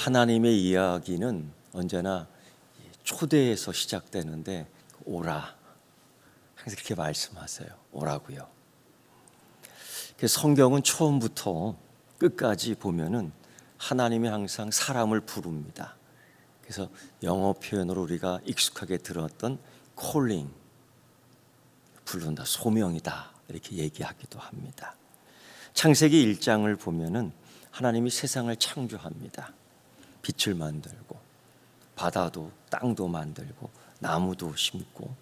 하나님의 이야기는 언제나 초대에서 시작되는데 오라, 항상 그렇게 말씀하세요. 오라고요. 성경은 처음부터 끝까지 보면은 하나님이 항상 사람을 부릅니다. 그래서 영어 표현으로 우리가 익숙하게 들었던 calling, 부른다, 소명이다 이렇게 얘기하기도 합니다. 창세기 1장을 보면은 하나님이 세상을 창조합니다. 빛을 만들고 바다도 땅도 만들고 나무도 심고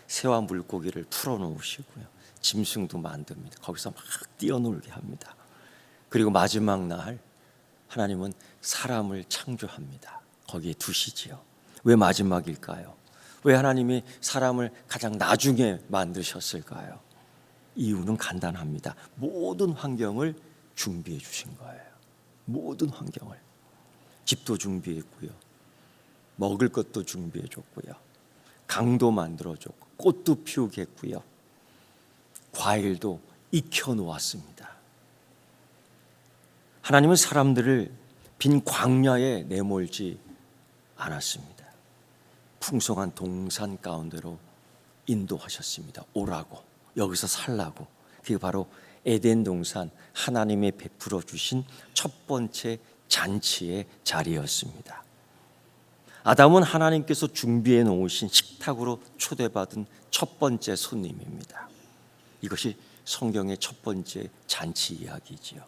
새와 물고기를 풀어놓으시고요, 짐승도 만듭니다. 거기서 막 뛰어놀게 합니다. 그리고 마지막 날 하나님은 사람을 창조합니다. 거기에 두시지요. 왜 마지막일까요? 왜 하나님이 사람을 가장 나중에 만드셨을까요? 이유는 간단합니다. 모든 환경을 준비해 주신 거예요. 모든 환경을. 집도 준비했고요, 먹을 것도 준비해 줬고요, 강도 만들어 줬고 꽃도 피우게 했고요, 과일도 익혀 놓았습니다. 하나님은 사람들을 빈 광야에 내몰지 않았습니다. 풍성한 동산 가운데로 인도하셨습니다. 오라고, 여기서 살라고. 그게 바로 에덴 동산, 하나님이 베풀어 주신 첫 번째 잔치의 자리였습니다. 아담은 하나님께서 준비해 놓으신 식탁으로 초대받은 첫 번째 손님입니다. 이것이 성경의 첫 번째 잔치 이야기지요.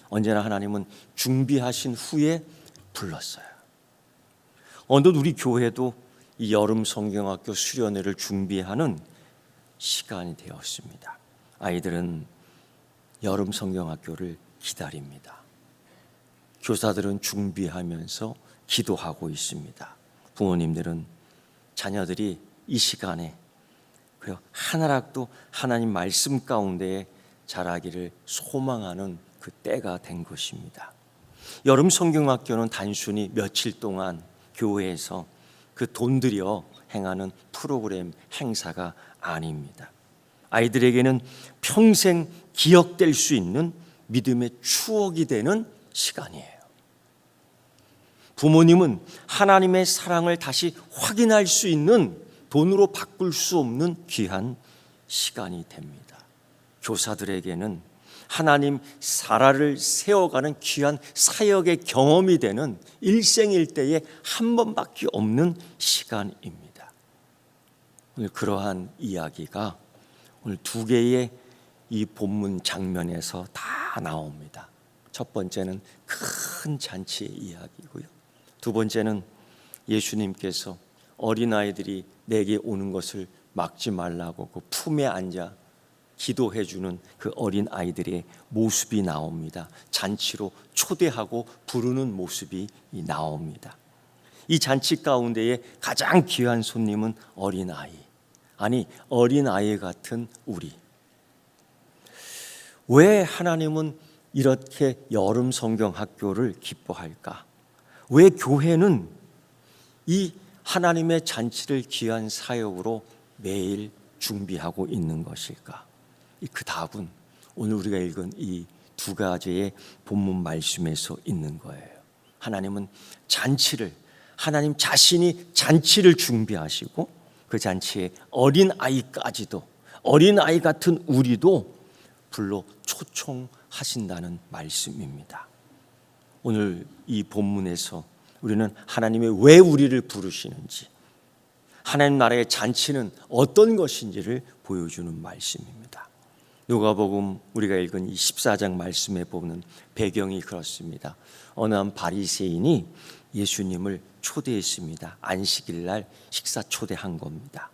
언제나 하나님은 준비하신 후에 불렀어요. 어느덧 우리 교회도 이 여름 성경학교 수련회를 준비하는 시간이 되었습니다. 아이들은 여름 성경학교를 기다립니다. 교사들은 준비하면서 기도하고 있습니다. 부모님들은 자녀들이 이 시간에 그리고 하나라도 하나님 말씀 가운데 자라기를 소망하는 그 때가 된 것입니다. 여름 성경학교는 단순히 며칠 동안 교회에서 그 돈 들여 행하는 프로그램 행사가 아닙니다. 아이들에게는 평생 기억될 수 있는 믿음의 추억이 되는 시간이에요. 부모님은 하나님의 사랑을 다시 확인할 수 있는, 돈으로 바꿀 수 없는 귀한 시간이 됩니다. 교사들에게는 하나님 나라를 세워가는 귀한 사역의 경험이 되는 일생일대에 한 번밖에 없는 시간입니다. 오늘 그러한 이야기가 오늘 두 개의 이 본문 장면에서 다 나옵니다. 첫 번째는 큰 잔치의 이야기고요, 두 번째는 예수님께서 어린아이들이 내게 오는 것을 막지 말라고 그 품에 앉아 기도해 주는 그 어린아이들의 모습이 나옵니다. 잔치로 초대하고 부르는 모습이 나옵니다. 이 잔치 가운데에 가장 귀한 손님은 어린아이, 아니 어린아이 같은 우리. 왜 하나님은 이렇게 여름 성경학교를 기뻐할까? 왜 교회는 이 하나님의 잔치를 귀한 사역으로 매일 준비하고 있는 것일까? 그 답은 오늘 우리가 읽은 이 두 가지의 본문 말씀에서 있는 거예요. 하나님은 잔치를, 하나님 자신이 잔치를 준비하시고 그 잔치에 어린아이까지도, 어린아이 같은 우리도 불러 초청하신다는 말씀입니다. 오늘 이 본문에서 우리는 하나님이 왜 우리를 부르시는지, 하나님 나라의 잔치는 어떤 것인지를 보여주는 말씀입니다. 누가복음 우리가 읽은 이 14장 말씀에 보는 배경이 그렇습니다. 어느 한 바리새인이 예수님을 초대했습니다. 안식일 날 식사 초대한 겁니다.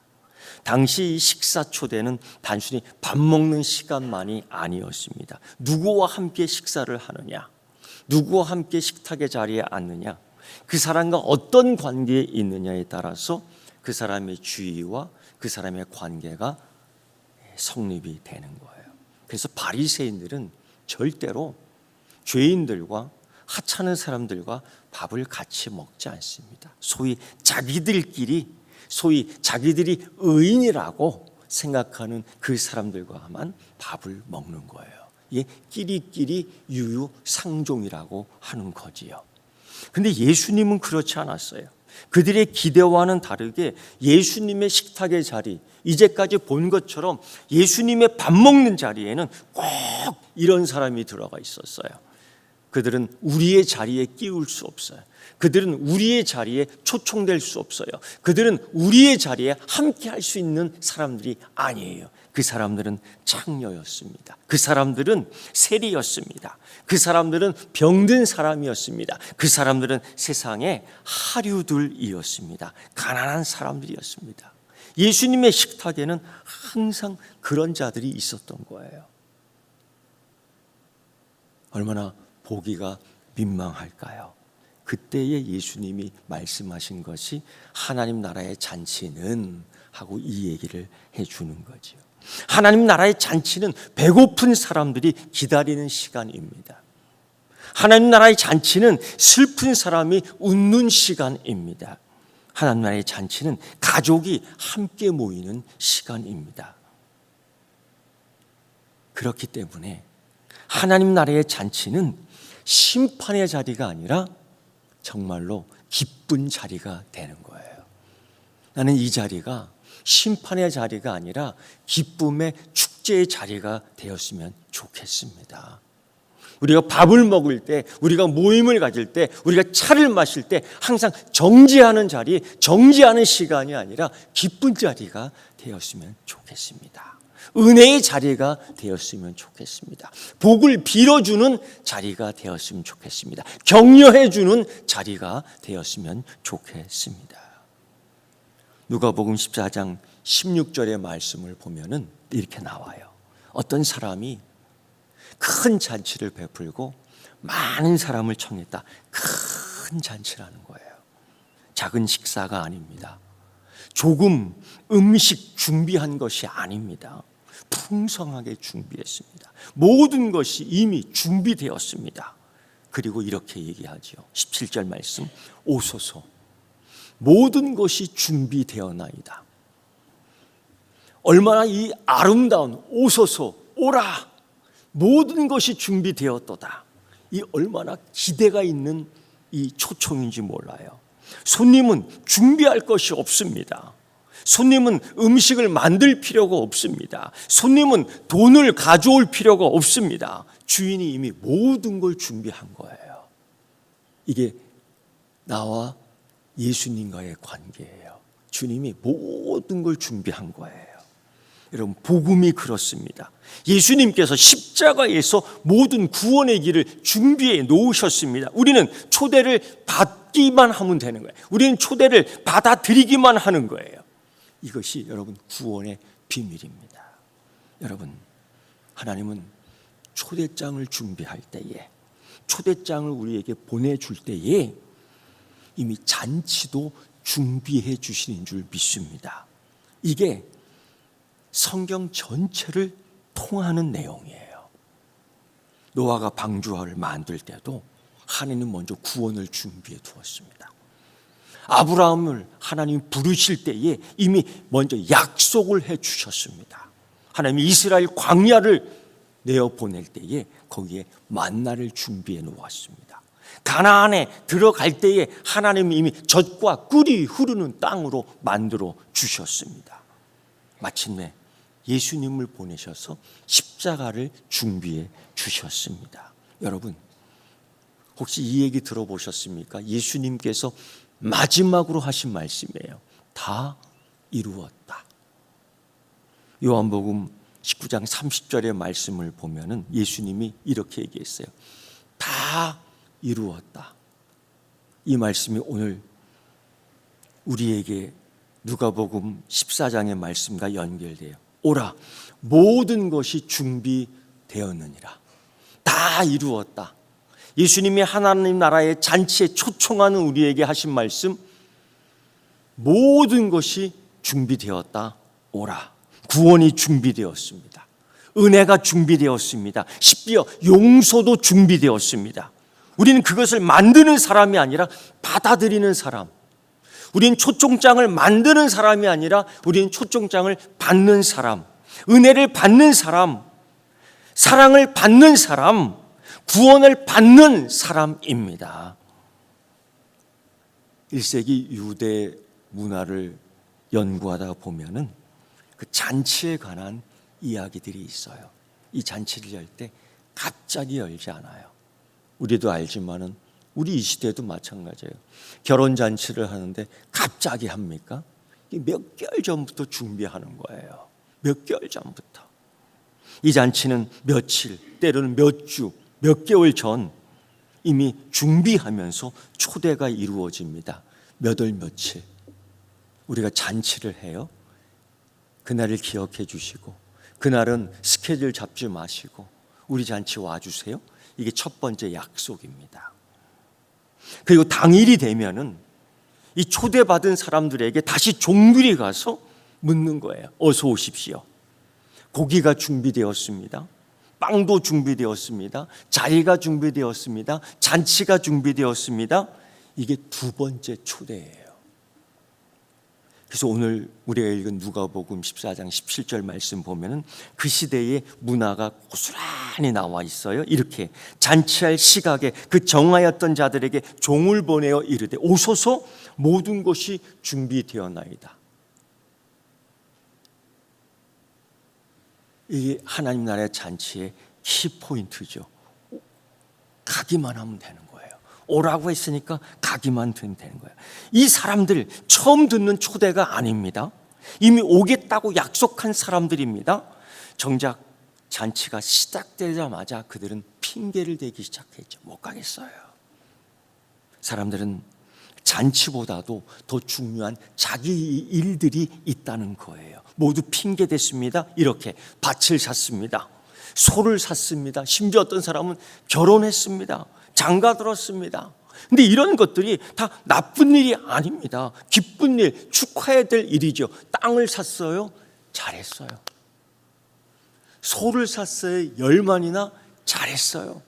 당시 식사 초대는 단순히 밥 먹는 시간만이 아니었습니다. 누구와 함께 식사를 하느냐, 누구와 함께 식탁의 자리에 앉느냐, 그 사람과 어떤 관계에 있느냐에 따라서 그 사람의 주의와 그 사람의 관계가 성립이 되는 거예요. 그래서 바리새인들은 절대로 죄인들과 하찮은 사람들과 밥을 같이 먹지 않습니다. 소위 자기들끼리, 소위 자기들이 의인이라고 생각하는 그 사람들과만 밥을 먹는 거예요. 이게 끼리끼리 유유상종이라고 하는 거지요. 근데 예수님은 그렇지 않았어요. 그들의 기대와는 다르게 예수님의 식탁의 자리, 이제까지 본 것처럼 예수님의 밥 먹는 자리에는 꼭 이런 사람이 들어가 있었어요. 그들은 우리의 자리에 끼울 수 없어요. 그들은 우리의 자리에 초청될 수 없어요. 그들은 우리의 자리에 함께 할 수 있는 사람들이 아니에요. 그 사람들은 창녀였습니다. 그 사람들은 세리였습니다. 그 사람들은 병든 사람이었습니다. 그 사람들은 세상의 하류들이었습니다. 가난한 사람들이었습니다. 예수님의 식탁에는 항상 그런 자들이 있었던 거예요. 얼마나 보기가 민망할까요? 그때에 예수님이 말씀하신 것이 하나님 나라의 잔치는 하고 이 얘기를 해주는 거죠. 하나님 나라의 잔치는 배고픈 사람들이 기다리는 시간입니다. 하나님 나라의 잔치는 슬픈 사람이 웃는 시간입니다. 하나님 나라의 잔치는 가족이 함께 모이는 시간입니다. 그렇기 때문에 하나님 나라의 잔치는 심판의 자리가 아니라 정말로 기쁜 자리가 되는 거예요. 나는 이 자리가 심판의 자리가 아니라 기쁨의 축제의 자리가 되었으면 좋겠습니다. 우리가 밥을 먹을 때, 우리가 모임을 가질 때, 우리가 차를 마실 때 항상 정지하는 자리, 정지하는 시간이 아니라 기쁜 자리가 되었으면 좋겠습니다. 은혜의 자리가 되었으면 좋겠습니다. 복을 빌어주는 자리가 되었으면 좋겠습니다. 격려해주는 자리가 되었으면 좋겠습니다. 누가복음 14장 16절의 말씀을 보면은 이렇게 나와요. 어떤 사람이 큰 잔치를 베풀고 많은 사람을 청했다. 큰 잔치라는 거예요. 작은 식사가 아닙니다. 조금 음식 준비한 것이 아닙니다. 풍성하게 준비했습니다. 모든 것이 이미 준비되었습니다. 그리고 이렇게 얘기하죠. 17절 말씀, 오소서 모든 것이 준비되었나이다. 얼마나 이 아름다운 오소서 오라 모든 것이 준비되었도다. 이 얼마나 기대가 있는 이 초청인지 몰라요. 손님은 준비할 것이 없습니다. 손님은 음식을 만들 필요가 없습니다. 손님은 돈을 가져올 필요가 없습니다. 주인이 이미 모든 걸 준비한 거예요. 이게 나와 예수님과의 관계예요. 주님이 모든 걸 준비한 거예요. 여러분, 복음이 그렇습니다. 예수님께서 십자가에서 모든 구원의 길을 준비해 놓으셨습니다. 우리는 초대를 받기만 하면 되는 거예요. 우리는 초대를 받아들이기만 하는 거예요. 이것이 여러분 구원의 비밀입니다. 여러분, 하나님은 초대장을 준비할 때에, 초대장을 우리에게 보내줄 때에 이미 잔치도 준비해 주시는 줄 믿습니다. 이게 성경 전체를 통하는 내용이에요. 노아가 방주를 만들 때도 하나님은 먼저 구원을 준비해 두었습니다. 아브라함을 하나님 부르실 때에 이미 먼저 약속을 해 주셨습니다. 하나님이 이스라엘 광야를 내어보낼 때에 거기에 만나를 준비해 놓았습니다. 가나안에 들어갈 때에 하나님이 이미 젖과 꿀이 흐르는 땅으로 만들어 주셨습니다. 마침내 예수님을 보내셔서 십자가를 준비해 주셨습니다. 여러분, 혹시 이 얘기 들어보셨습니까? 예수님께서 마지막으로 하신 말씀이에요. 다 이루었다. 요한복음 19장 30절의 말씀을 보면은 예수님이 이렇게 얘기했어요. 다 이루었다. 이 말씀이 오늘 우리에게 누가복음 14장의 말씀과 연결돼요. 오라, 모든 것이 준비되었느니라. 다 이루었다. 예수님이 하나님 나라의 잔치에 초청하는 우리에게 하신 말씀, 모든 것이 준비되었다. 오라. 구원이 준비되었습니다. 은혜가 준비되었습니다. 심지어 용서도 준비되었습니다. 우리는 그것을 만드는 사람이 아니라 받아들이는 사람. 우리는 초청장을 만드는 사람이 아니라 우리는 초청장을 받는 사람. 은혜를 받는 사람. 사랑을 받는 사람. 구원을 받는 사람입니다. 1세기 유대 문화를 연구하다 보면은 그 잔치에 관한 이야기들이 있어요. 이 잔치를 열 때 갑자기 열지 않아요. 우리도 알지만은 우리 이 시대도 마찬가지예요. 결혼 잔치를 하는데 갑자기 합니까? 몇 개월 전부터 준비하는 거예요. 몇 개월 전부터. 이 잔치는 며칠, 때로는 몇 주, 몇 개월 전 이미 준비하면서 초대가 이루어집니다. 몇 월 며칠 우리가 잔치를 해요. 그날을 기억해 주시고 그날은 스케줄 잡지 마시고 우리 잔치 와주세요. 이게 첫 번째 약속입니다. 그리고 당일이 되면은 이 초대받은 사람들에게 다시 종들이 가서 묻는 거예요. 어서 오십시오. 고기가 준비되었습니다. 빵도 준비되었습니다. 자리가 준비되었습니다. 잔치가 준비되었습니다. 이게 두 번째 초대예요. 그래서 오늘 우리가 읽은 누가복음 14장 17절 말씀 보면은 그 시대의 문화가 고스란히 나와 있어요. 이렇게 잔치할 시각에 그 정하였던 자들에게 종을 보내어 이르되 오소서 모든 것이 준비되었나이다. 이게 하나님 나라의 잔치의 키포인트죠. 가기만 하면 되는 거예요. 오라고 했으니까 가기만 되면 되는 거예요. 이 사람들 처음 듣는 초대가 아닙니다. 이미 오겠다고 약속한 사람들입니다. 정작 잔치가 시작되자마자 그들은 핑계를 대기 시작했죠. 못 가겠어요. 사람들은 잔치보다도 더 중요한 자기 일들이 있다는 거예요. 모두 핑계 댔습니다. 이렇게 밭을 샀습니다. 소를 샀습니다. 심지어 어떤 사람은 결혼했습니다. 장가 들었습니다. 근데 이런 것들이 다 나쁜 일이 아닙니다. 기쁜 일, 축하해야 될 일이죠. 땅을 샀어요. 잘했어요. 소를 샀어요. 10만이나 잘했어요.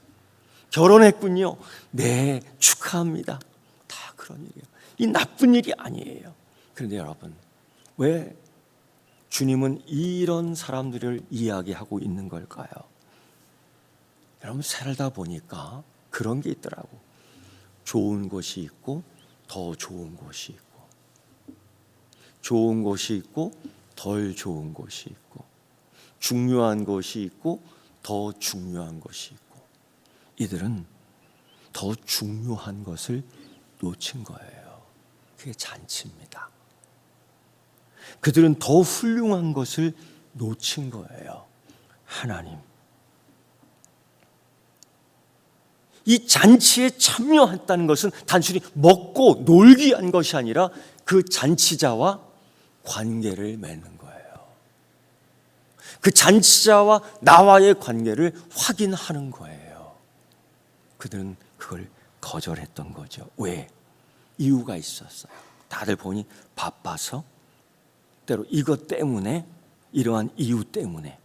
결혼했군요. 네, 축하합니다. 다 그런 일이에요. 이 나쁜 일이 아니에요. 그런데 여러분, 왜 주님은 이런 사람들을 이야기하고 있는 걸까요? 여러분 살다 보니까 그런 게 있더라고. 좋은 곳이 있고 더 좋은 곳이 있고, 좋은 곳이 있고 덜 좋은 곳이 있고, 중요한 것이 있고 더 중요한 것이 있고, 이들은 더 중요한 것을 놓친 거예요. 그게 잔치입니다. 그들은 더 훌륭한 것을 놓친 거예요. 하나님. 이 잔치에 참여했다는 것은 단순히 먹고 놀기 위한 것이 아니라 그 잔치자와 관계를 맺는 거예요. 그 잔치자와 나와의 관계를 확인하는 거예요. 그들은 그걸 거절했던 거죠. 왜? 이유가 있었어요. 다들 보니 바빠서, 때로 이것 때문에, 이러한 이유 때문에.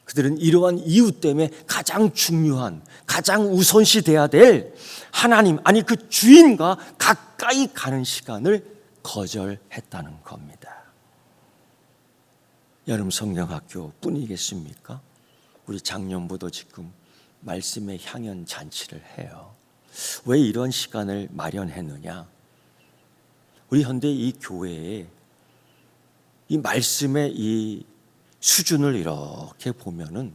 그들은 이러한 이유 때문에 가장 중요한, 가장 우선시 돼야 될 하나님, 아니 그 주인과 가까이 가는 시간을 거절했다는 겁니다. 여름 성경학교 뿐이겠습니까? 우리 작년부터 지금 말씀의 향연 잔치를 해요. 왜 이런 시간을 마련했느냐? 우리 현대 이 교회에 이 말씀의 이 수준을 이렇게 보면은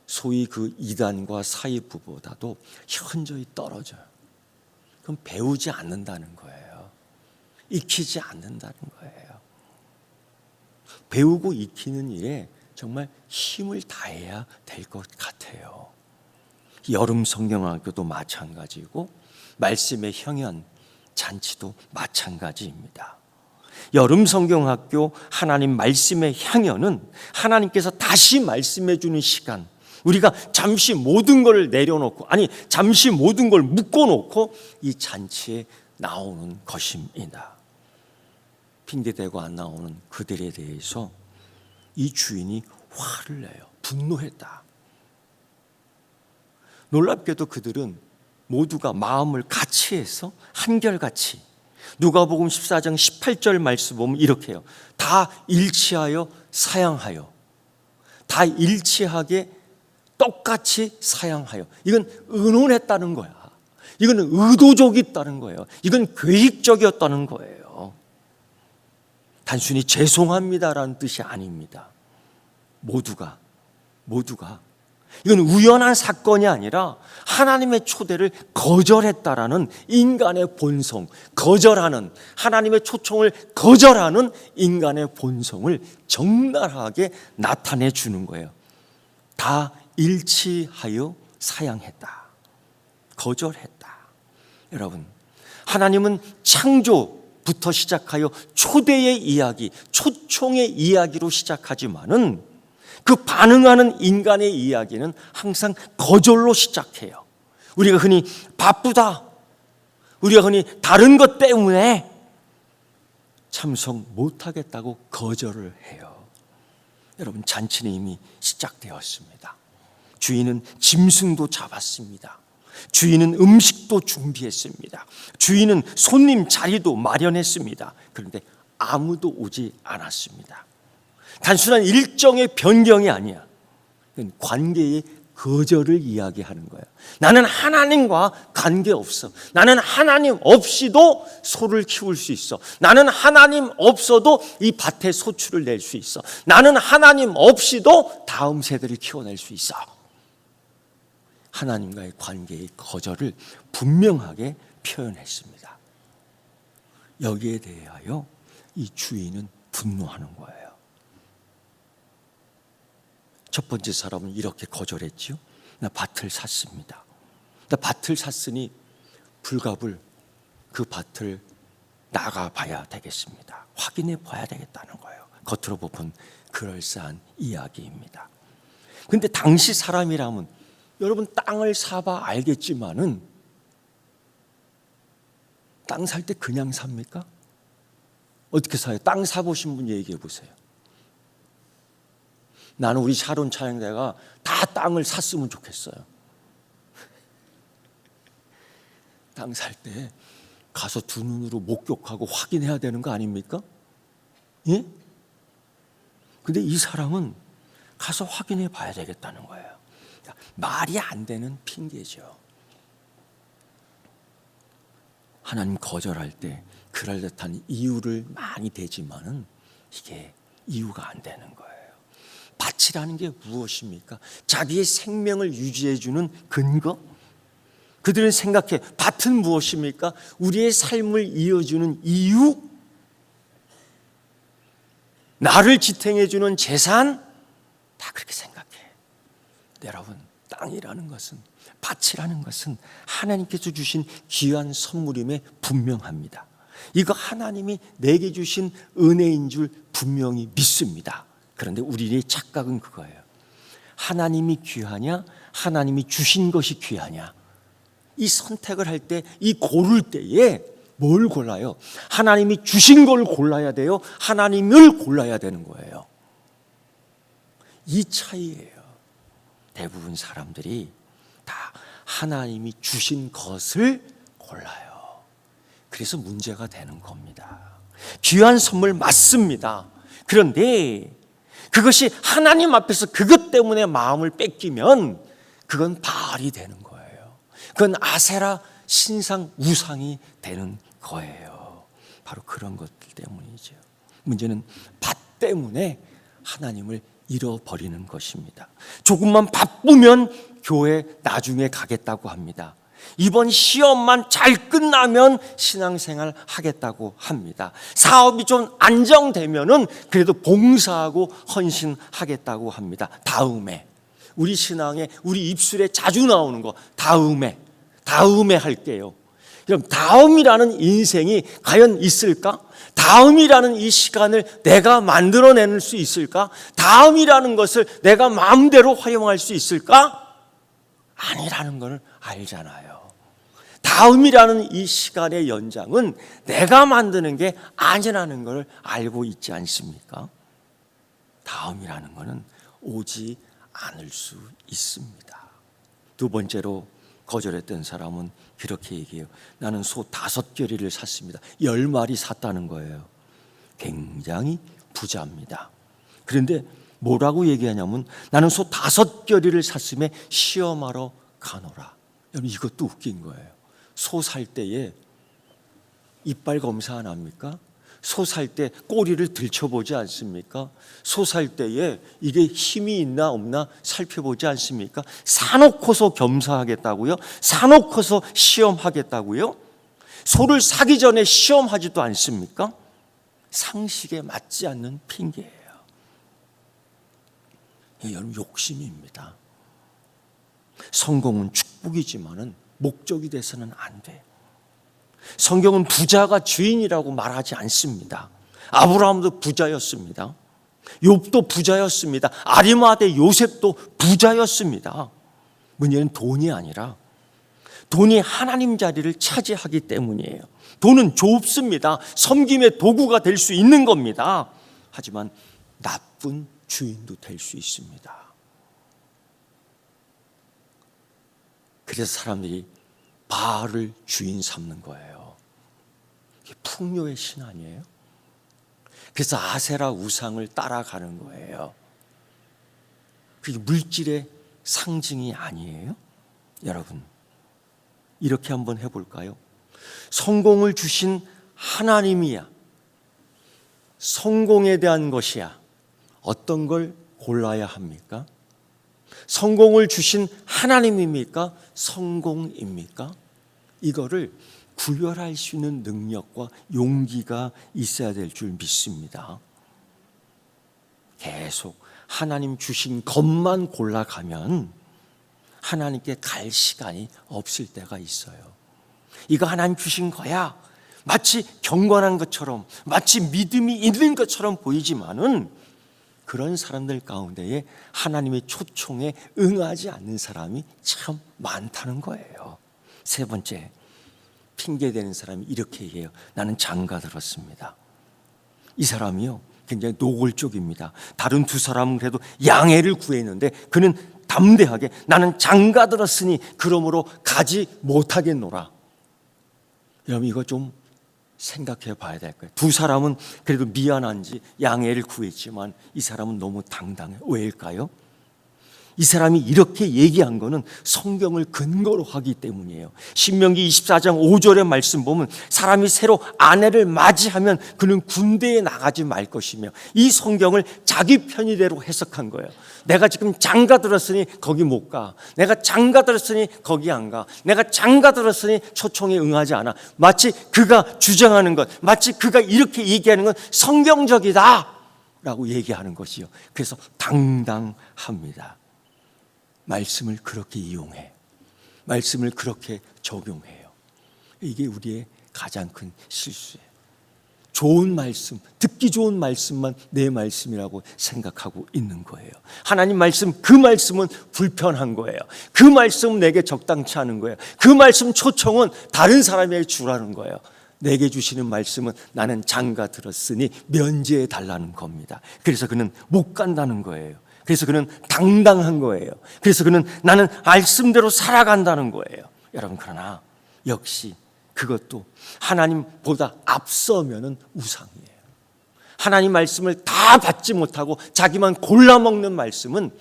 소위 그 이단과 사이부보다도 현저히 떨어져요. 그럼 배우지 않는다는 거예요. 익히지 않는다는 거예요. 배우고 익히는 일에 정말 힘을 다해야 될 것 같아요. 여름 성경학교도 마찬가지고 말씀의 향연 잔치도 마찬가지입니다. 여름 성경학교 하나님 말씀의 향연은 하나님께서 다시 말씀해 주는 시간, 우리가 잠시 모든 걸 내려놓고, 아니 잠시 모든 걸 묶어놓고 이 잔치에 나오는 것입니다. 핑계대고 안 나오는 그들에 대해서 이 주인이 화를 내요. 분노했다. 놀랍게도 그들은 모두가 마음을 같이 해서 한결같이, 누가복음 14장 18절 말씀 보면 이렇게 해요. 다 일치하여 사양하여, 다 일치하게 똑같이 사양하여. 이건 의논했다는 거야. 이건 의도적이었다는 거예요. 이건 계획적이었다는 거예요. 단순히 죄송합니다라는 뜻이 아닙니다. 모두가 이건 우연한 사건이 아니라 하나님의 초대를 거절했다라는 인간의 본성, 거절하는 하나님의 초청을 거절하는 인간의 본성을 적나라하게 나타내 주는 거예요. 다 일치하여 사양했다. 거절했다. 여러분, 하나님은 창조부터 시작하여 초대의 이야기, 초청의 이야기로 시작하지만은 그 반응하는 인간의 이야기는 항상 거절로 시작해요. 우리가 흔히 바쁘다, 우리가 흔히 다른 것 때문에 참석 못하겠다고 거절을 해요. 여러분, 잔치는 이미 시작되었습니다. 주인은 짐승도 잡았습니다. 주인은 음식도 준비했습니다. 주인은 손님 자리도 마련했습니다. 그런데 아무도 오지 않았습니다. 단순한 일정의 변경이 아니야. 관계의 거절을 이야기하는 거예요. 나는 하나님과 관계없어. 나는 하나님 없이도 소를 키울 수 있어. 나는 하나님 없어도 이 밭에 소출을 낼 수 있어. 나는 하나님 없이도 다음 세대를 키워낼 수 있어. 하나님과의 관계의 거절을 분명하게 표현했습니다. 여기에 대하여 이 주인은 분노하는 거예요. 첫 번째 사람은 이렇게 거절했지요. 나 밭을 샀습니다. 나 밭을 샀으니 불갑을 그 밭을 나가봐야 되겠습니다. 확인해 봐야 되겠다는 거예요. 겉으로 보면 그럴싸한 이야기입니다. 그런데 당시 사람이라면 여러분 땅을 사봐 알겠지만은 땅 살 때 그냥 삽니까? 어떻게 사요? 땅 사보신 분 얘기해 보세요. 나는 우리 샤론 차영대가 다 땅을 샀으면 좋겠어요. 땅 살 때 가서 두 눈으로 목격하고 확인해야 되는 거 아닙니까? 예? 근데 이 사람은 가서 확인해 봐야 되겠다는 거예요. 말이 안 되는 핑계죠. 하나님 거절할 때 그럴듯한 이유를 많이 대지만은 이게 이유가 안 되는 거예요. 밭이라는 게 무엇입니까? 자기의 생명을 유지해 주는 근거? 그들은 생각해 밭은 무엇입니까? 우리의 삶을 이어주는 이유? 나를 지탱해 주는 재산? 다 그렇게 생각해. 여러분, 땅이라는 것은, 밭이라는 것은 하나님께서 주신 귀한 선물임에 분명합니다. 이거 하나님이 내게 주신 은혜인 줄 분명히 믿습니다. 그런데 우리의 착각은 그거예요. 하나님이 귀하냐, 하나님이 주신 것이 귀하냐. 이 선택을 할 때, 이 고를 때에 뭘 골라요? 하나님이 주신 걸 골라야 돼요? 하나님을 골라야 되는 거예요. 이 차이예요. 대부분 사람들이 다 하나님이 주신 것을 골라요. 그래서 문제가 되는 겁니다. 귀한 선물 맞습니다. 그런데 그것이 하나님 앞에서 그것 때문에 마음을 뺏기면 그건 바알이 되는 거예요. 그건 아세라 신상 우상이 되는 거예요. 바로 그런 것들 때문이죠. 문제는 밭 때문에 하나님을 잃어버리는 것입니다. 조금만 바쁘면 교회 나중에 가겠다고 합니다. 이번 시험만 잘 끝나면 신앙생활 하겠다고 합니다. 사업이 좀 안정되면은 그래도 봉사하고 헌신하겠다고 합니다. 다음에 우리 신앙에 우리 입술에 자주 나오는 거 다음에 할게요. 그럼 다음이라는 인생이 과연 있을까? 다음이라는 이 시간을 내가 만들어낼 수 있을까? 다음이라는 것을 내가 마음대로 활용할 수 있을까? 아니라는 걸 알잖아요. 다음이라는 이 시간의 연장은 내가 만드는 게 아니라는 걸 알고 있지 않습니까? 다음이라는 것은 오지 않을 수 있습니다. 두 번째로 거절했던 사람은 그렇게 얘기해요. 나는 소 5겨리를 샀습니다. 10마리 샀다는 거예요. 굉장히 부자입니다. 그런데 뭐라고 얘기하냐면 나는 소 5겨리를 샀음에 시험하러 가노라. 여러분, 이것도 웃긴 거예요. 소 살 때에 이빨 검사 안 합니까? 소 살 때 꼬리를 들춰보지 않습니까? 소 살 때에 이게 힘이 있나 없나 살펴보지 않습니까? 사놓고서 겸사하겠다고요? 사놓고서 시험하겠다고요? 소를 사기 전에 시험하지도 않습니까? 상식에 맞지 않는 핑계예요. 여러분, 욕심입니다. 성공은 축복이지만은 목적이 돼서는 안 돼요. 성경은 부자가 주인이라고 말하지 않습니다. 아브라함도 부자였습니다. 욥도 부자였습니다. 아리마대 요셉도 부자였습니다. 문제는 돈이 아니라 돈이 하나님 자리를 차지하기 때문이에요. 돈은 좁습니다. 섬김의 도구가 될 수 있는 겁니다. 하지만 나쁜 주인도 될 수 있습니다. 그래서 사람들이 바알을 주인 삼는 거예요. 이게 풍요의 신 아니에요? 그래서 아세라 우상을 따라가는 거예요. 그게 물질의 상징이 아니에요? 여러분, 이렇게 한번 해볼까요? 성공을 주신 하나님이야, 성공에 대한 것이야, 어떤 걸 골라야 합니까? 성공을 주신 하나님입니까? 성공입니까? 이거를 구별할 수 있는 능력과 용기가 있어야 될 줄 믿습니다. 계속 하나님 주신 것만 골라가면 하나님께 갈 시간이 없을 때가 있어요. 이거 하나님 주신 거야. 마치 경건한 것처럼, 마치 믿음이 있는 것처럼 보이지만은 그런 사람들 가운데에 하나님의 초청에 응하지 않는 사람이 참 많다는 거예요. 세 번째, 핑계대는 사람이 이렇게 얘기해요. 나는 장가 들었습니다. 이 사람이요, 굉장히 노골적입니다. 다른 두 사람은 그래도 양해를 구했는데 그는 담대하게 나는 장가 들었으니 그러므로 가지 못하겠노라. 여러분, 이거 좀 생각해 봐야 될 거예요. 두 사람은 그래도 미안한지 양해를 구했지만 이 사람은 너무 당당해요. 왜일까요? 이 사람이 이렇게 얘기한 거는 성경을 근거로 하기 때문이에요. 신명기 24장 5절의 말씀 보면 사람이 새로 아내를 맞이하면 그는 군대에 나가지 말 것이며, 이 성경을 자기 편의대로 해석한 거예요. 내가 지금 장가 들었으니 거기 못 가. 내가 장가 들었으니 거기 안 가. 내가 장가 들었으니 초청에 응하지 않아. 마치 그가 주장하는 것, 마치 그가 이렇게 얘기하는 건 성경적이다 라고 얘기하는 것이요. 그래서 당당합니다. 말씀을 그렇게 이용해, 말씀을 그렇게 적용해요. 이게 우리의 가장 큰 실수예요. 좋은 말씀, 듣기 좋은 말씀만 내 말씀이라고 생각하고 있는 거예요. 하나님 말씀, 그 말씀은 불편한 거예요. 그 말씀은 내게 적당치 않은 거예요. 그 말씀 초청은 다른 사람에게 주라는 거예요. 내게 주시는 말씀은 나는 장가 들었으니 면제해 달라는 겁니다. 그래서 그는 못 간다는 거예요. 그래서 그는 당당한 거예요. 그래서 그는 나는 말씀대로 살아간다는 거예요. 여러분, 그러나 역시 그것도 하나님보다 앞서면은 우상이에요. 하나님 말씀을 다 받지 못하고 자기만 골라 먹는 말씀은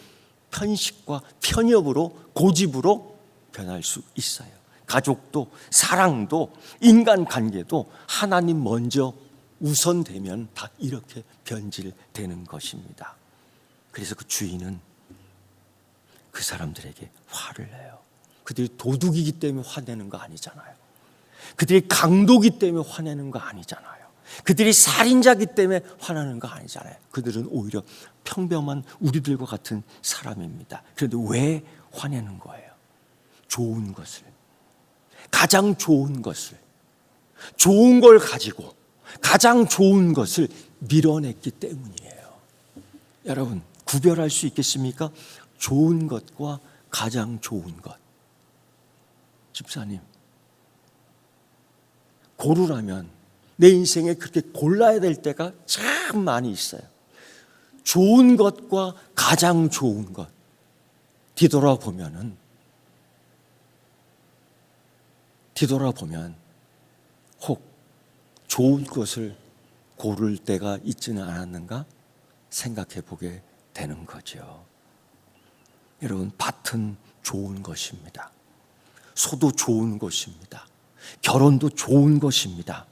편식과 편협으로, 고집으로 변할 수 있어요. 가족도, 사랑도, 인간관계도 하나님 먼저 우선되면 다 이렇게 변질되는 것입니다. 그래서 그 주인은 그 사람들에게 화를 내요. 그들이 도둑이기 때문에 화내는 거 아니잖아요. 그들이 강도기 때문에 화내는 거 아니잖아요. 그들이 살인자기 때문에 화나는 거 아니잖아요. 그들은 오히려 평범한 우리들과 같은 사람입니다. 그런데 왜 화내는 거예요? 좋은 것을, 가장 좋은 것을, 좋은 걸 가지고 가장 좋은 것을 밀어냈기 때문이에요. 여러분, 구별할 수 있겠습니까? 좋은 것과 가장 좋은 것. 집사님, 고르라면 내 인생에 그렇게 골라야 될 때가 참 많이 있어요. 좋은 것과 가장 좋은 것. 뒤돌아보면 혹 좋은 것을 고를 때가 있지는 않았는가 생각해 보게 되는 거죠. 여러분, 밭은 좋은 것입니다. 소도 좋은 것입니다. 결혼도 좋은 것입니다.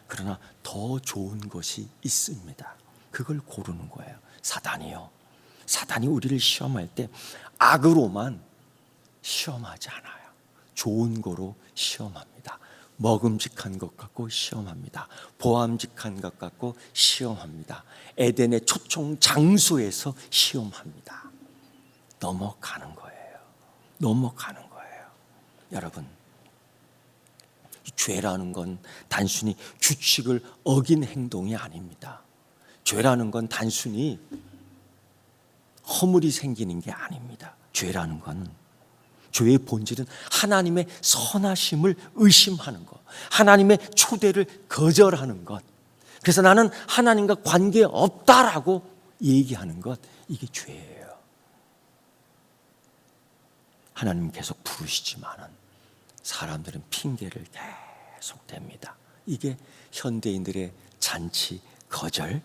그러나 더 좋은 것이 있습니다. 그걸 고르는 거예요. 사단이요. 사단이 우리를 시험할 때 악으로만 시험하지 않아요. 좋은 거로 시험합니다. 먹음직한 것 갖고 시험합니다. 보암직한 것 갖고 시험합니다. 에덴의 초청 장소에서 시험합니다. 넘어가는 거예요. 넘어가는 거예요. 여러분, 죄라는 건 단순히 규칙을 어긴 행동이 아닙니다. 죄라는 건 단순히 허물이 생기는 게 아닙니다. 죄라는 건, 죄의 본질은 하나님의 선하심을 의심하는 것, 하나님의 초대를 거절하는 것, 그래서 나는 하나님과 관계없다라고 얘기하는 것, 이게 죄예요. 하나님 계속 부르시지만은 사람들은 핑계를 계속 댑니다. 이게 현대인들의 잔치 거절,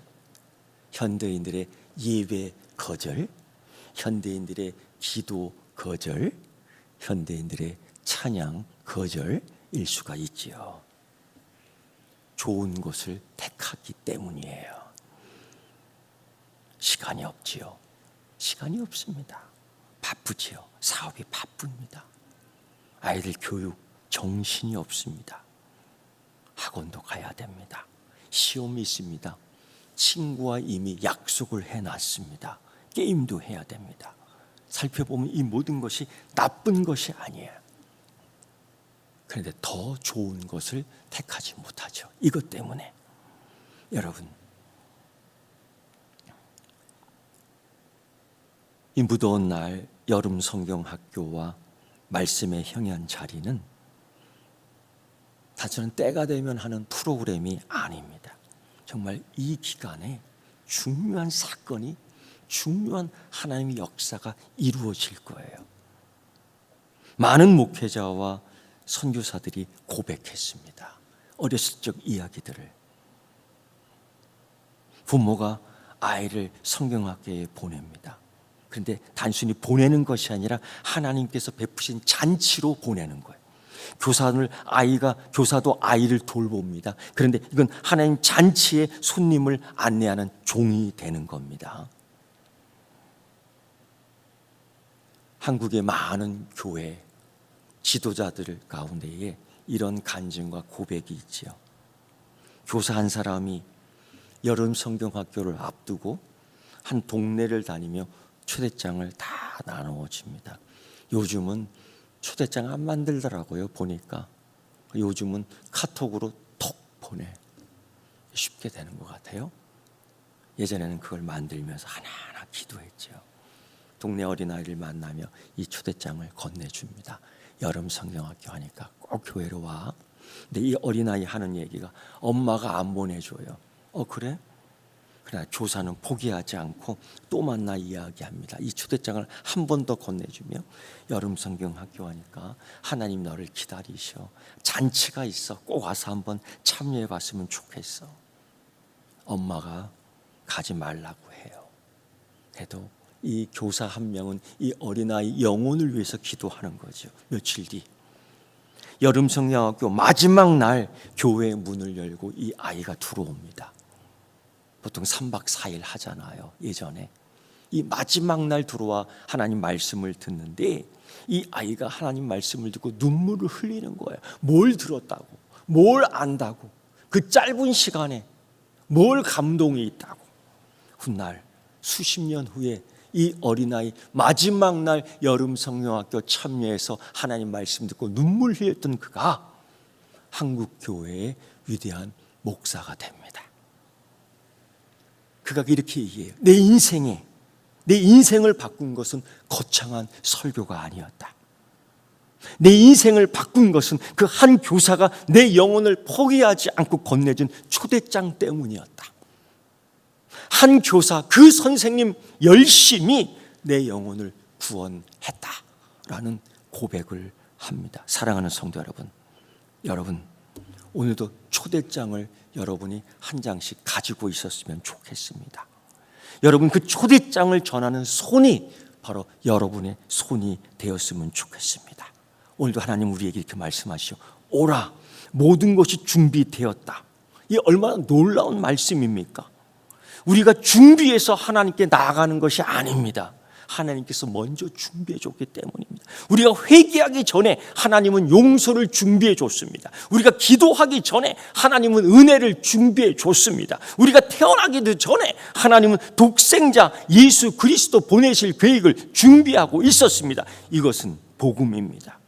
현대인들의 예배 거절, 현대인들의 기도 거절, 현대인들의 찬양 거절일 수가 있지요. 좋은 곳을 택하기 때문이에요. 시간이 없지요. 시간이 없습니다. 바쁘지요. 사업이 바쁩니다. 아이들 교육 정신이 없습니다. 학원도 가야 됩니다. 시험이 있습니다. 친구와 이미 약속을 해놨습니다. 게임도 해야 됩니다. 살펴보면 이 모든 것이 나쁜 것이 아니에요. 그런데 더 좋은 것을 택하지 못하죠. 이것 때문에. 여러분, 이 무더운 날 여름 성경학교와 말씀의 형연 자리는 단순한 때가 되면 하는 프로그램이 아닙니다. 정말 이 기간에 중요한 사건이, 중요한 하나님의 역사가 이루어질 거예요. 많은 목회자와 선교사들이 고백했습니다. 어렸을 적 이야기들을. 부모가 아이를 성경학교에 보냅니다. 그런데 단순히 보내는 것이 아니라 하나님께서 베푸신 잔치로 보내는 거예요. 교사도 아이를 돌봅니다. 그런데 이건 하나님 잔치에 손님을 안내하는 종이 되는 겁니다. 한국의 많은 교회 지도자들 가운데에 이런 간증과 고백이 있지요. 교사 한 사람이 여름 성경학교를 앞두고 한 동네를 다니며 초대장을 다 나누어 줍니다. 요즘은 초대장 안 만들더라고요. 보니까 요즘은 카톡으로 톡 보내. 쉽게 되는 것 같아요. 예전에는 그걸 만들면서 하나하나 기도했죠. 동네 어린아이를 만나며 이 초대장을 건네줍니다. 여름 성경학교 하니까 꼭 교회로 와. 근데 이 어린아이 하는 얘기가 엄마가 안 보내줘요. 그래? 그러나 교사는 포기하지 않고 또 만나 이야기합니다. 이 초대장을 한 번 더 건네주며 여름 성경학교 하니까 하나님 너를 기다리셔. 잔치가 있어. 꼭 와서 한번 참여해 봤으면 좋겠어. 엄마가 가지 말라고 해요. 그래도 이 교사 한 명은 이 어린아이 영혼을 위해서 기도하는 거죠. 며칠 뒤 여름 성경학교 마지막 날 교회 문을 열고 이 아이가 들어옵니다. 보통 3박 4일 하잖아요. 예전에 이 마지막 날 들어와 하나님 말씀을 듣는데 이 아이가 하나님 말씀을 듣고 눈물을 흘리는 거예요. 뭘 들었다고, 뭘 안다고, 그 짧은 시간에 뭘 감동이 있다고. 훗날 수십 년 후에 이 어린아이 마지막 날 여름 성경학교 참여해서 하나님 말씀 듣고 눈물 흘렸던 그가 한국 교회의 위대한 목사가 됩니다. 그가 이렇게 얘기해요. 내 인생을 바꾼 것은 거창한 설교가 아니었다. 내 인생을 바꾼 것은 그 한 교사가 내 영혼을 포기하지 않고 건네준 초대장 때문이었다. 한 교사, 그 선생님 열심히 내 영혼을 구원했다라는 고백을 합니다. 사랑하는 성도 여러분 오늘도 초대장을 여러분이 한 장씩 가지고 있었으면 좋겠습니다. 여러분 그 초대장을 전하는 손이 바로 여러분의 손이 되었으면 좋겠습니다. 오늘도 하나님 우리에게 이렇게 말씀하시죠. 오라, 모든 것이 준비되었다. 이 얼마나 놀라운 말씀입니까? 우리가 준비해서 하나님께 나아가는 것이 아닙니다. 하나님께서 먼저 준비해 줬기 때문입니다. 우리가 회개하기 전에 하나님은 용서를 준비해 줬습니다. 우리가 기도하기 전에 하나님은 은혜를 준비해 줬습니다. 우리가 태어나기도 전에 하나님은 독생자 예수 그리스도 보내실 계획을 준비하고 있었습니다. 이것은 복음입니다.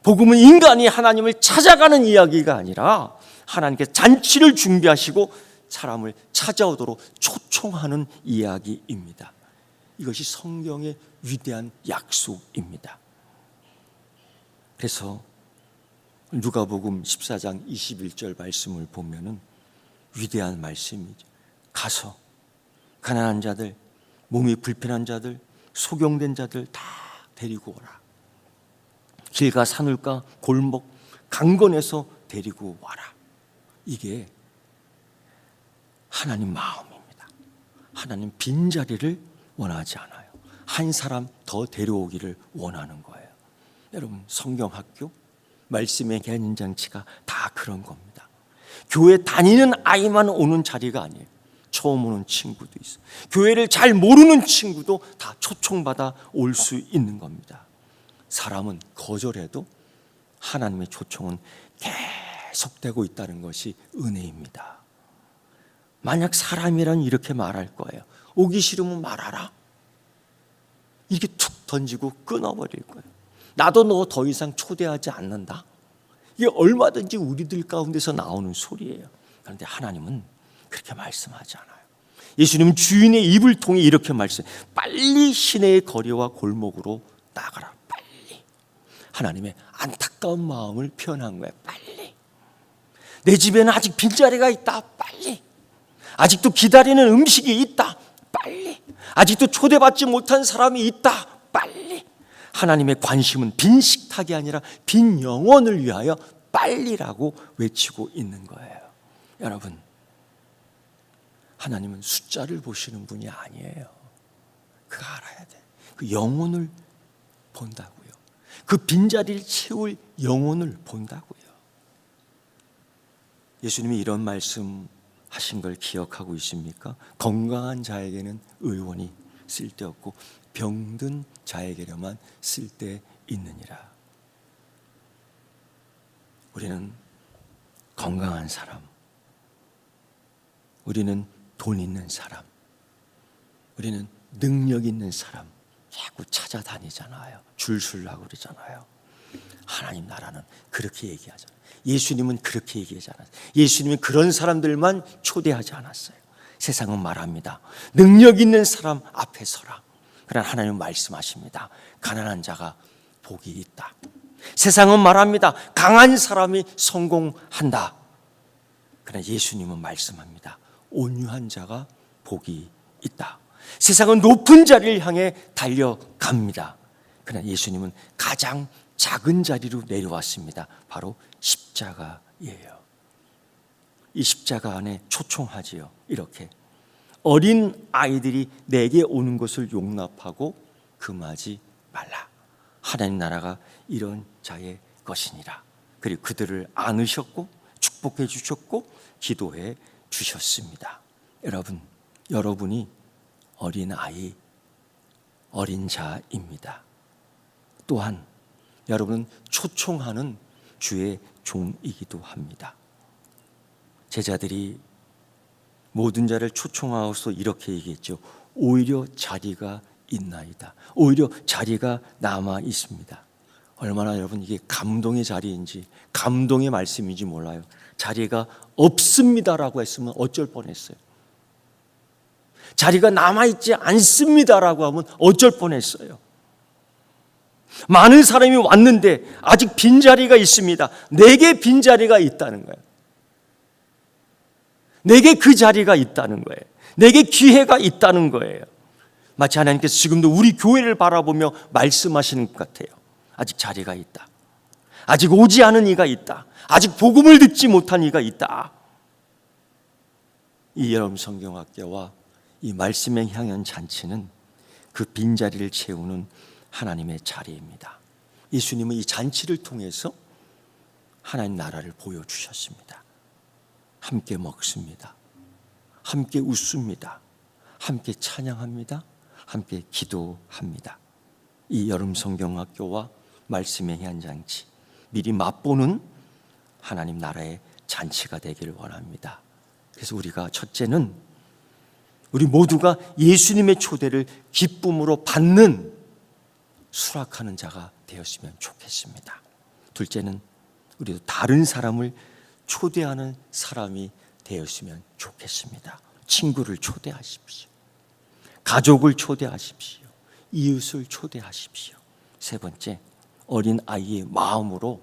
복음은 인간이 하나님을 찾아가는 이야기가 아니라 하나님께서 잔치를 준비하시고 사람을 찾아오도록 초청하는 이야기입니다. 이것이 성경의 위대한 약속입니다. 그래서 누가복음 14장 21절 말씀을 보면은 위대한 말씀이죠. 가서 가난한 자들, 몸이 불편한 자들, 소경된 자들 다 데리고 오라. 길가 산울가 골목 강건에서 데리고 와라. 이게 하나님 마음입니다. 하나님 빈자리를 원하지 않아요. 한 사람 더 데려오기를 원하는 거예요. 여러분, 성경학교, 말씀의 개인잔치가 다 그런 겁니다. 교회 다니는 아이만 오는 자리가 아니에요. 처음 오는 친구도 있어요. 교회를 잘 모르는 친구도 다 초청받아 올 수 있는 겁니다. 사람은 거절해도 하나님의 초청은 계속되고 있다는 것이 은혜입니다. 만약 사람이란 이렇게 말할 거예요. 오기 싫으면 말하라. 이렇게 툭 던지고 끊어버릴 거예요. 나도 너 더 이상 초대하지 않는다. 이게 얼마든지 우리들 가운데서 나오는 소리예요. 그런데 하나님은 그렇게 말씀하지 않아요. 예수님은 주인의 입을 통해 이렇게 말씀해요. 빨리 시내의 거리와 골목으로 나가라. 빨리. 하나님의 안타까운 마음을 표현한 거예요. 빨리. 내 집에는 아직 빈자리가 있다. 빨리. 아직도 기다리는 음식이 있다. 빨리. 아직도 초대받지 못한 사람이 있다. 빨리. 하나님의 관심은 빈 식탁이 아니라 빈 영혼을 위하여 빨리라고 외치고 있는 거예요. 여러분, 하나님은 숫자를 보시는 분이 아니에요. 그거 알아야 돼. 그 영혼을 본다고요. 그 빈자리를 채울 영혼을 본다고요. 예수님이 이런 말씀 하신 걸 기억하고 있습니까? 건강한 자에게는 의원이 쓸데없고 병든 자에게로만 쓸데 있느니라. 우리는 건강한 사람, 우리는 돈 있는 사람, 우리는 능력 있는 사람 자꾸 찾아다니잖아요. 줄 서려고 그러잖아요. 하나님 나라는 그렇게 얘기하잖아요. 예수님은 그렇게 얘기하지 않았어요. 예수님은 그런 사람들만 초대하지 않았어요. 세상은 말합니다. 능력 있는 사람 앞에 서라. 그러나 하나님은 말씀하십니다. 가난한 자가 복이 있다. 세상은 말합니다. 강한 사람이 성공한다. 그러나 예수님은 말씀합니다. 온유한 자가 복이 있다. 세상은 높은 자리를 향해 달려갑니다. 그러나 예수님은 가장 작은 자리로 내려왔습니다. 바로 십자가예요. 이 십자가 안에 초청하지요. 이렇게 어린 아이들이 내게 오는 것을 용납하고 금하지 말라. 하나님 나라가 이런 자의 것이니라. 그리고 그들을 안으셨고 축복해 주셨고 기도해 주셨습니다. 여러분, 여러분이 어린 아이, 어린 자입니다. 또한 여러분은 초청하는 주의 종이기도 합니다. 제자들이 모든 자를 초청하고서 이렇게 얘기했죠. 오히려 자리가 있나이다. 오히려 자리가 남아 있습니다. 얼마나 여러분 이게 감동의 자리인지 감동의 말씀인지 몰라요. 자리가 없습니다라고 했으면 어쩔 뻔했어요. 자리가 남아있지 않습니다라고 하면 어쩔 뻔했어요. 많은 사람이 왔는데 아직 빈자리가 있습니다. 내게 빈자리가 있다는 거예요. 내게 그 자리가 있다는 거예요. 내게 기회가 있다는 거예요. 마치 하나님께서 지금도 우리 교회를 바라보며 말씀하시는 것 같아요. 아직 자리가 있다. 아직 오지 않은 이가 있다. 아직 복음을 듣지 못한 이가 있다. 이 여러분 성경학교와 이 말씀의 향연 잔치는 그 빈자리를 채우는 하나님의 자리입니다. 예수님은 이 잔치를 통해서 하나님 나라를 보여주셨습니다. 함께 먹습니다. 함께 웃습니다. 함께 찬양합니다. 함께 기도합니다. 이 여름 성경학교와 말씀의 해안잔치, 미리 맛보는 하나님 나라의 잔치가 되기를 원합니다. 그래서 우리가 첫째는 우리 모두가 예수님의 초대를 기쁨으로 받는 수락하는 자가 되었으면 좋겠습니다. 둘째는 우리도 다른 사람을 초대하는 사람이 되었으면 좋겠습니다. 친구를 초대하십시오. 가족을 초대하십시오. 이웃을 초대하십시오. 세 번째, 어린 아이의 마음으로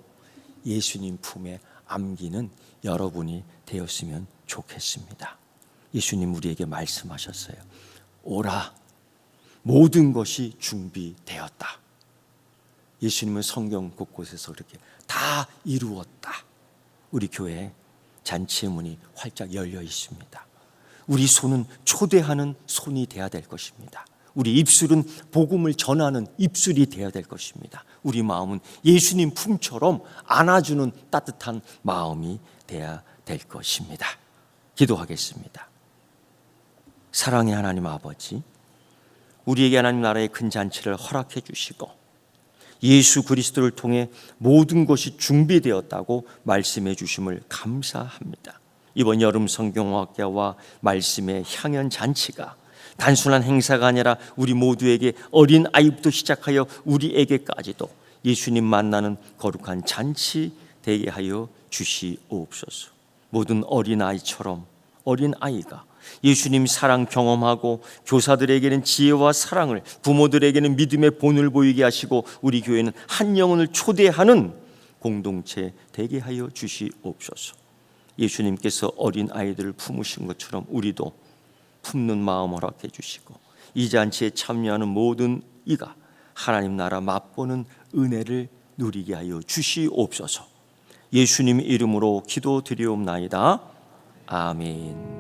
예수님 품에 안기는 여러분이 되었으면 좋겠습니다. 예수님 우리에게 말씀하셨어요. 오라, 모든 것이 준비되었다. 예수님은 성경 곳곳에서 그렇게 다 이루었다. 우리 교회에 잔치의 문이 활짝 열려 있습니다. 우리 손은 초대하는 손이 되어야 될 것입니다. 우리 입술은 복음을 전하는 입술이 되어야 될 것입니다. 우리 마음은 예수님 품처럼 안아주는 따뜻한 마음이 되어야 될 것입니다. 기도하겠습니다. 사랑의 하나님 아버지, 우리에게 하나님 나라의 큰 잔치를 허락해 주시고 예수 그리스도를 통해 모든 것이 준비되었다고 말씀해 주심을 감사합니다. 이번 여름 성경학교와 말씀의 향연 잔치가 단순한 행사가 아니라 우리 모두에게 어린 아이부터 시작하여 우리에게까지도 예수님 만나는 거룩한 잔치 되게 하여 주시옵소서. 모든 어린아이처럼 어린아이가 예수님 사랑 경험하고 교사들에게는 지혜와 사랑을, 부모들에게는 믿음의 본을 보이게 하시고 우리 교회는 한 영혼을 초대하는 공동체 되게 하여 주시옵소서. 예수님께서 어린아이들을 품으신 것처럼 우리도 품는 마음 허락해 주시고 이 잔치에 참여하는 모든 이가 하나님 나라 맛보는 은혜를 누리게 하여 주시옵소서. 예수님 이름으로 기도드리옵나이다. 아멘.